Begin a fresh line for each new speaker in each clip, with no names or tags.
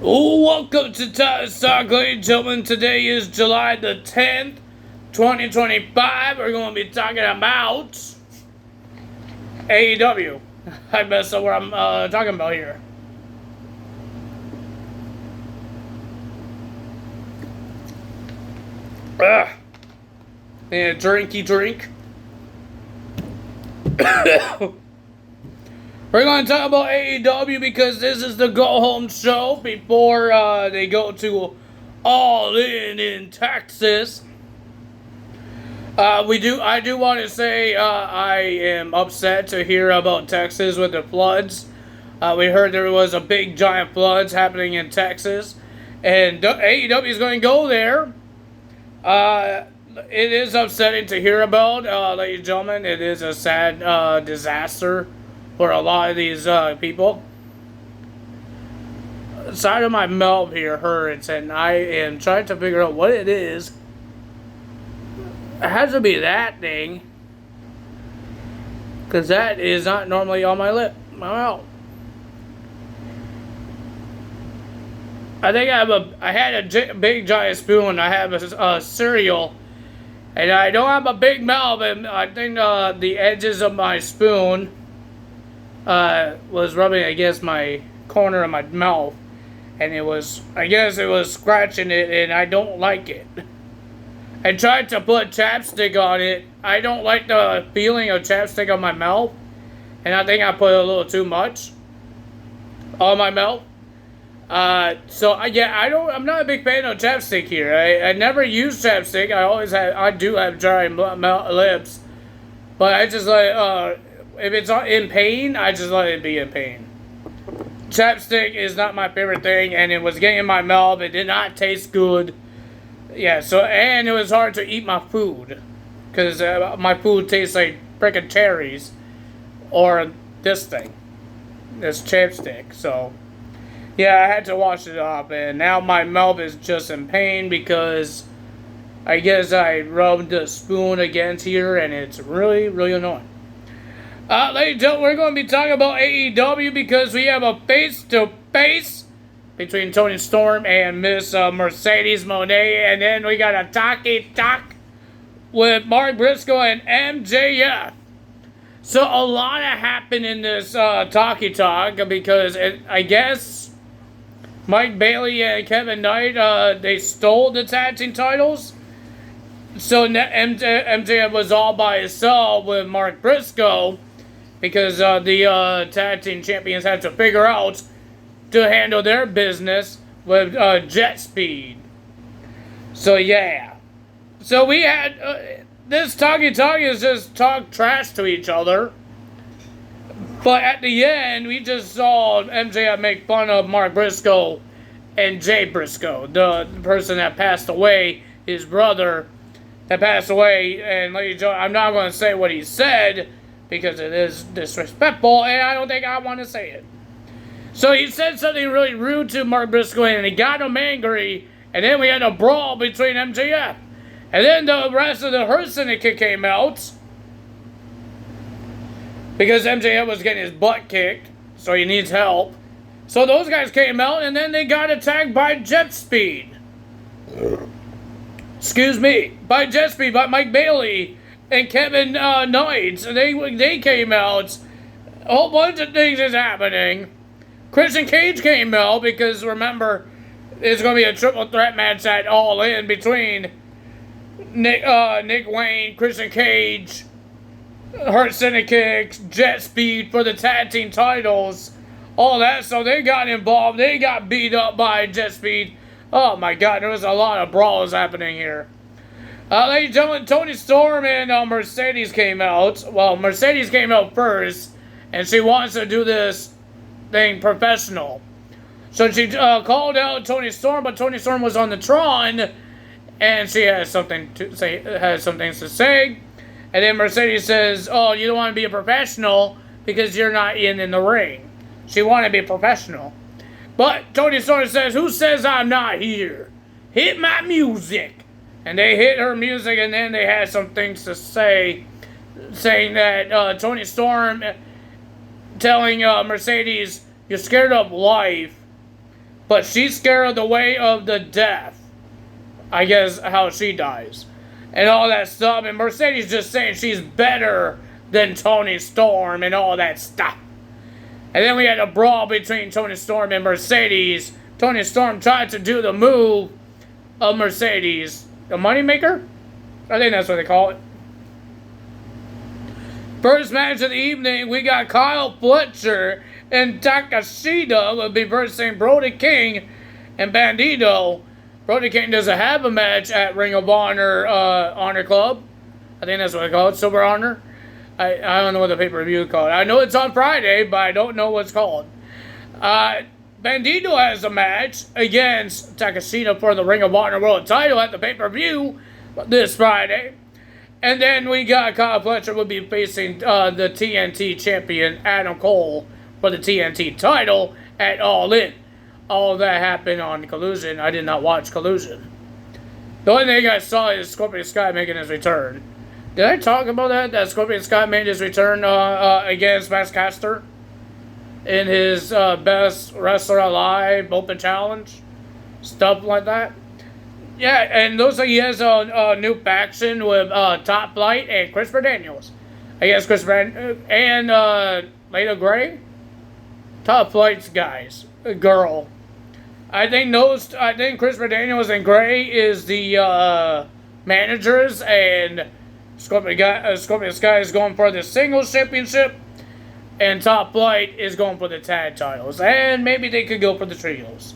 Welcome to Titus Talk, ladies and gentlemen. Today is July the 10th, 2025. We're going to be talking about AEW. I messed up what I'm talking about here. And a drinky drink. We're going to talk about AEW because this is the go-home show before they go to All In Texas. I do want to say I am upset to hear about Texas with the floods. We heard there was a big giant floods happening in Texas, and AEW is going to go there. It is upsetting to hear about, ladies and gentlemen. It is a sad disaster for a lot of these people. The side of my mouth here hurts, and I am trying to figure out what it is. It has to be that thing, because that is not normally on my my mouth. I think I had a big giant spoon. I have a cereal, and I don't have a big mouth, and I think the edges of my spoon was rubbing against my corner of my mouth, and I guess it was scratching it, and I don't like it. I tried to put chapstick on it. I don't like the feeling of chapstick on my mouth, and I think I put a little too much on my mouth. I'm not a big fan of chapstick here. I never use chapstick. I do have dry lips, but I just like, if it's in pain, I just let it be in pain. Chapstick is not my favorite thing, and it was getting in my mouth. It did not taste good. Yeah, and it was hard to eat my food, because my food tastes like frickin' cherries, or this chapstick. So, yeah, I had to wash it off, and now my mouth is just in pain because I guess I rubbed the spoon against here, and it's really, really annoying. Ladies and gentlemen, we're going to be talking about AEW because we have a face-to-face between Toni Storm and Miss Mercedes Moné, and then we got a talk with Mark Briscoe and MJF. So a lot happened in this talk because I guess Mike Bailey and Kevin Knight, they stole the tag team titles. So MJF was all by himself with Mark Briscoe, because the tag team champions had to figure out to handle their business with jet speed. So yeah. So we had this talkie is just talk trash to each other. But at the end, we just saw MJF make fun of Mark Briscoe and Jay Briscoe, the person that passed away, his brother that passed away. And ladies and gentlemen, I'm not going to say what he said, because it is disrespectful, and I don't think I want to say it. So he said something really rude to Mark Briscoe, and it got him angry, and then we had a brawl between MJF. And then the rest of the Hurt Syndicate came out, because MJF was getting his butt kicked, so he needs help. So those guys came out, and then they got attacked by Jet Speed. By Jet Speed, by Mike Bailey and Kevin Knight. They came out. A whole bunch of things is happening. Christian Cage came out because, remember, there's going to be a triple threat match at All In between Nick Wayne, Christian Cage, Hurt Syndicate, Jet Speed for the tag team titles. All that, so they got involved. They got beat up by Jet Speed. Oh my God, there was a lot of brawls happening here. Ladies and gentlemen, Toni Storm and Mercedes came out. Well, Mercedes came out first, and she wants to do this thing professional. So she called out Toni Storm, but Toni Storm was on the Tron, and she has something to say. And then Mercedes says, "Oh, you don't want to be a professional because you're not in the ring." She wanted to be professional. But Toni Storm says, "Who says I'm not here? Hit my music." And they hit her music, and then they had some things to say, saying that Toni Storm telling Mercedes, "You're scared of life, but she's scared of the way of the death. I guess how she dies. And all that stuff. And Mercedes just saying she's better than Toni Storm and all that stuff. And then we had a brawl between Toni Storm and Mercedes. Toni Storm tried to do the move of Mercedes. The Moneymaker? I think that's what they call it. First match of the evening, we got Kyle Fletcher and Takashita will be versing Brody King and Bandito. Brody King doesn't have a match at Ring of Honor Honor Club. I think that's what they call it, Silver Honor. I don't know what the pay-per-view is called. I know it's on Friday, but I don't know what it's called. Bandito has a match against Takashita for the Ring of Honor World title at the pay-per-view this Friday. And then we got Kyle Fletcher will be facing the TNT champion Adam Cole for the TNT title at All In. All that happened on Collusion. I did not watch Collusion. The only thing I saw is Scorpio Sky making his return. Did I talk about that? That Scorpio Sky made his return against Max Caster in his Best Wrestler Alive Open Challenge? Stuff like that. Yeah, and looks like he has a new faction with Top Flight and Christopher Daniels. I guess Christopher and Leda Gray? Top Flight's guys. A girl. I think Christopher Daniels and Gray is the managers, and Scorpio Sky is going for the singles championship, and Top Flight is going for the tag titles, and maybe they could go for the trios.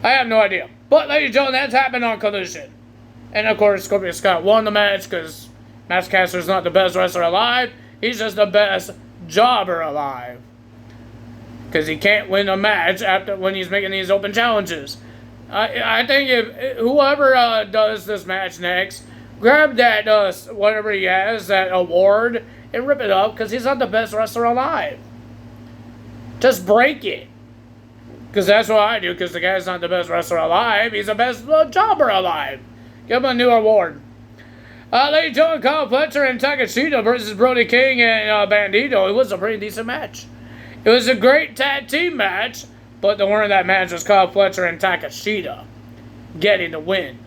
I have no idea. But, ladies and gentlemen, that's happened on Collision. And, of course, Scorpio Sky won the match because Max Caster's not the best wrestler alive. He's just the best jobber alive. Because he can't win a match when he's making these open challenges. I think if whoever does this match next, grab that, whatever he has, that award, and rip it up, because he's not the best wrestler alive. Just break it. Because that's what I do, because the guy's not the best wrestler alive. He's the best jobber alive. Give him a new award. Ladies and gentlemen, Kyle Fletcher and Takashita versus Brody King and Bandito. It was a pretty decent match. It was a great tag team match, but the winner of that match was Kyle Fletcher and Takashita getting the win.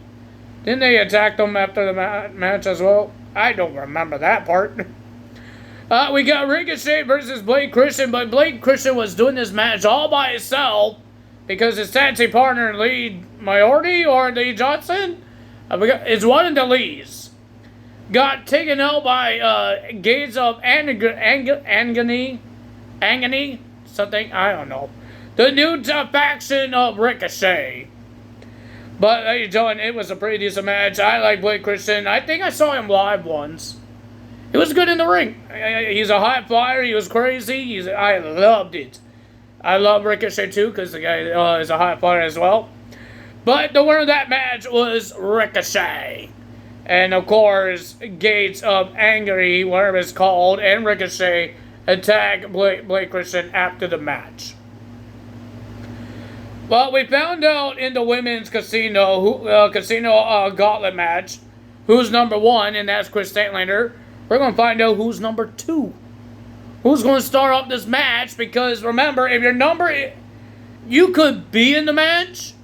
Didn't they attack them after the match as well? I don't remember that part. We got Ricochet versus Blake Christian, but Blake Christian was doing this match all by himself because his tag team partner, Lee Moriarty or Lee Johnson, it's one of the Lees, got taken out by Gates of Angany, something, I don't know. The new faction of Ricochet. But, ladies and gentlemen, it was a pretty decent match. I like Blake Christian. I think I saw him live once. He was good in the ring. He's a high flyer. He was crazy. I loved it. I love Ricochet too because the guy is a high flyer as well. But the winner of that match was Ricochet. And of course, Gates of Angry, whatever it's called, and Ricochet attacked Blake Christian after the match. Well, we found out in the women's casino gauntlet match who's number one, and that's Chris Statlander. We're going to find out who's number two. Who's going to start off this match? Because remember, if your number, you could be in the match,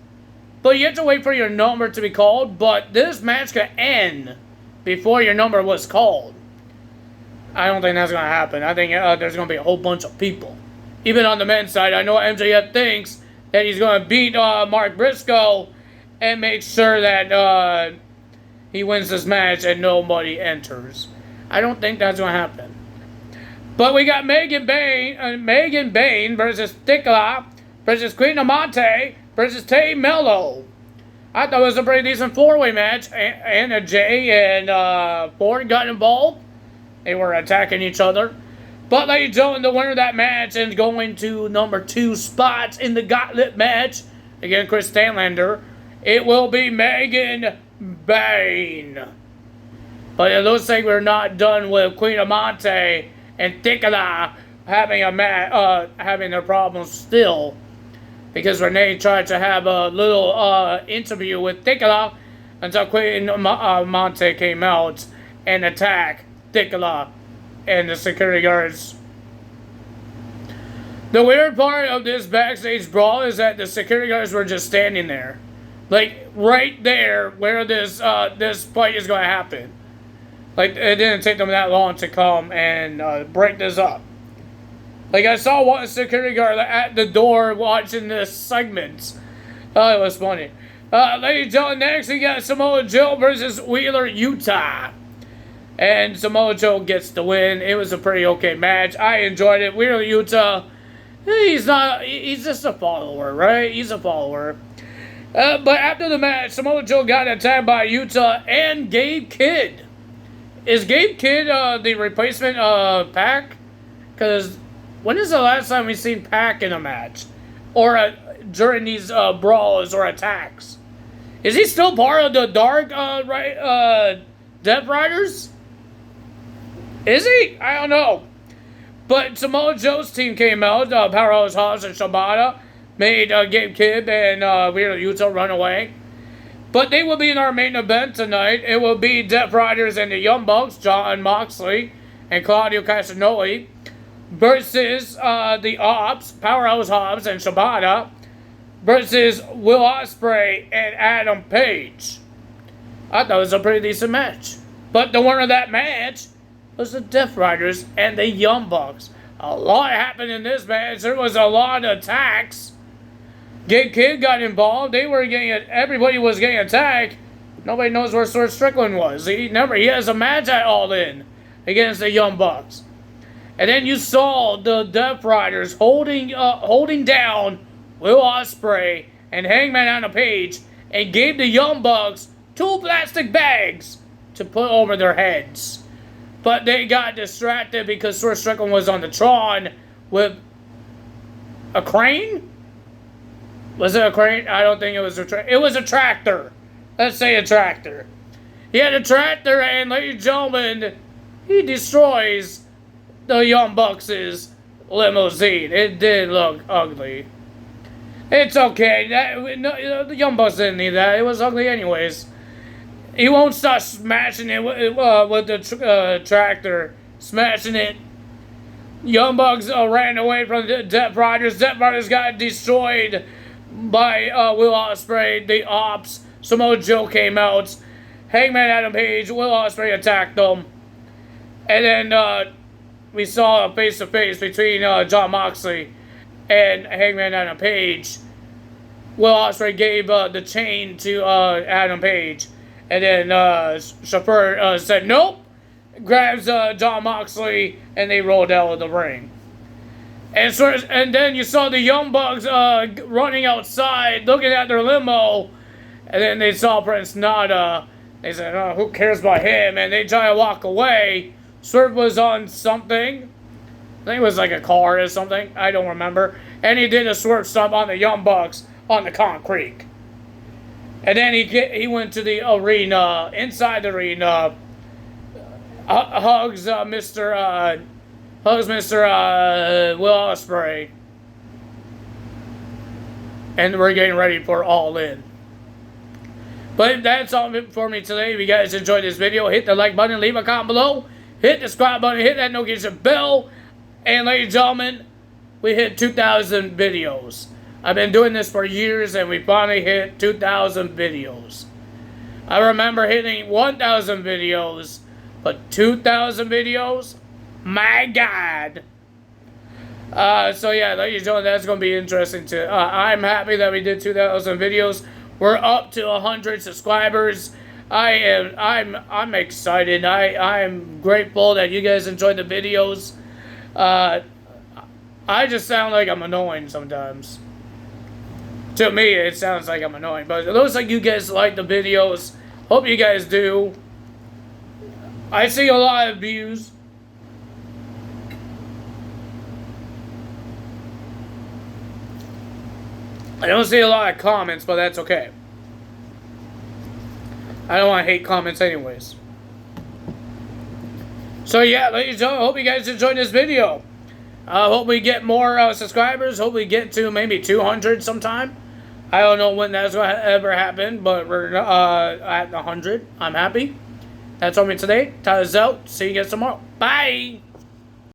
but you have to wait for your number to be called. But this match could end before your number was called. I don't think that's going to happen. I think there's going to be a whole bunch of people. Even on the men's side, I know MJF thinks that he's going to beat Mark Briscoe and make sure that he wins this match and nobody enters. I don't think that's going to happen. But we got Megan Bayne versus Thicla versus Queen Amante versus Tay Mello. I thought it was a pretty decent four-way match. Anna Jay and Ford got involved. They were attacking each other. But, ladies and gentlemen, the winner of that match is going to number 2 spots in the gauntlet match. Again, Chris Statlander. It will be Megan Bayne. But it looks like we're not done with Queen Amante and Thicla having their problems still. Because Renee tried to have a little interview with Thicla until Queen Amante came out and attacked Thicla and the security guards. The weird part of this backstage brawl is that the security guards were just standing there. Like, right there where this fight is going to happen. Like, it didn't take them that long to come and break this up. Like, I saw one security guard at the door watching this segment. Oh, it was funny. Ladies and gentlemen, next we got Samoa Joe versus Wheeler Yuta. And Samoa Joe gets the win. It was a pretty okay match. I enjoyed it. Wheeler Yuta, he's just a follower, right? He's a follower. But after the match, Samoa Joe got attacked by Yuta and Gabe Kidd. Is Gabe Kidd the replacement of Pac? Because when is the last time we've seen Pac in a match? Or during these brawls or attacks? Is he still part of the Dark Death Riders? Is he? I don't know. But Samoa Joe's team came out. Powerhouse Hobbs and Shibata made Gabe Kidd and Wheeler Yuta run away. But they will be in our main event tonight. It will be Death Riders and the Young Bucks, Jon Moxley and Claudio Castagnoli, versus the Ops, Powerhouse Hobbs and Shibata, versus Will Ospreay and Adam Page. I thought it was a pretty decent match. But the winner of that match was the Death Riders and the Young Bucks. A lot happened in this match. There was a lot of attacks. Gabe Kidd got involved. Everybody was getting attacked. Nobody knows where Swerve Strickland was. He has a match at All In against the Young Bucks. And then you saw the Death Riders holding down Will Ospreay and Hangman Adam Page and gave the Young Bucks 2 plastic bags to put over their heads. But they got distracted because Swerve Strickland was on the Tron with a crane? Was it a crane? I don't think it was a tractor. It was a tractor. Let's say a tractor. He had a tractor, and ladies and gentlemen, he destroys the Young Bucks' limousine. It did look ugly. It's okay. The Young Bucks didn't need that. It was ugly anyways. He won't stop smashing it with the tractor. Smashing it. Young Bucks ran away from the Death Riders. Death Riders got destroyed by Will Ospreay, the Ops. Samoa Joe came out. Hangman Adam Page, Will Ospreay attacked them. And then we saw a face-to-face between Jon Moxley and Hangman Adam Page. Will Ospreay gave the chain to Adam Page. And then Chauffeur said, nope. Grabs Jon Moxley and they rolled out of the ring. And then you saw the Young Bucks running outside, looking at their limo. And then they saw Prince Nana. They said, oh, who cares about him? And they try to walk away. Swerve was on something. I think it was like a car or something. I don't remember. And he did a swerve stomp on the Young Bucks on the concrete. And then he went to the arena, inside the arena, hugs Mr. Will Ospreay. And we're getting ready for All In. But that's all for me today. If you guys enjoyed this video, hit the like button, leave a comment below, hit the subscribe button, hit that notification bell. And ladies and gentlemen, we hit 2,000 videos. I've been doing this for years and we finally hit 2,000 videos. I remember hitting 1,000 videos, but 2,000 videos? My God. So yeah, ladies and gentlemen, that's going to be interesting too. I'm happy that we did 2,000 videos. We're up to 100 subscribers. I'm excited. I'm grateful that you guys enjoyed the videos. I just sound like I'm annoying sometimes. To me, it sounds like I'm annoying, but it looks like you guys like the videos. Hope you guys do. I see a lot of views. I don't see a lot of comments, but that's okay. I don't want to hate comments anyways. So yeah, ladies and gentlemen, I hope you guys enjoyed this video. I hope we get more subscribers. Hope we get to maybe 200 sometime. I don't know when that's going to ever happen, but we're at 100. I'm happy. That's all me today. Tyler's out. See you guys tomorrow. Bye.